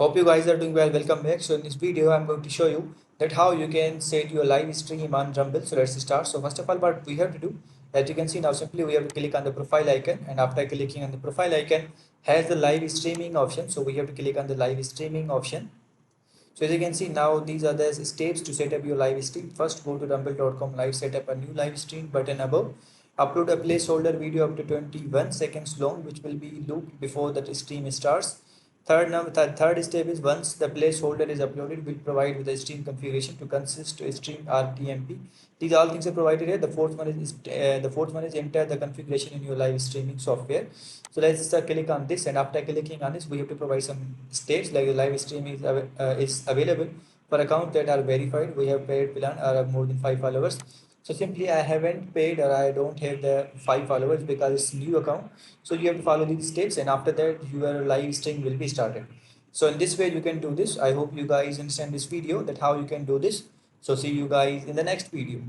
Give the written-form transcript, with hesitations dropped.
Hope you guys are doing well. Welcome back. So in this video, I'm going to show you that how you can set your live stream on Rumble. So let's start. So first of all, what we have to do, as you can see now, simply we have to click on the profile icon, and after clicking on the profile icon, has the live streaming option. So we have to click on the live streaming option. So as you can see now, these are the steps to set up your live stream. First, go to rumble.com live, set up a new live stream button above. Upload a placeholder video up to 21 seconds long, which will be looped before the stream starts. Third step is once the placeholder is uploaded, we'll provide with the stream configuration to consist to stream RTMP. These all things are provided here. The fourth one is enter the configuration in your live streaming software. So let's click on this, and after clicking on this, we have to provide some steps like the live stream is available for accounts that are verified. We have paid plan or have more than 5 followers. So simply I haven't paid or I don't have the 5 followers because it's new account. So you have to follow these steps, and after that your live stream will be started. So in this way you can do this. I hope you guys understand this video that how you can do this. So see you guys in the next video.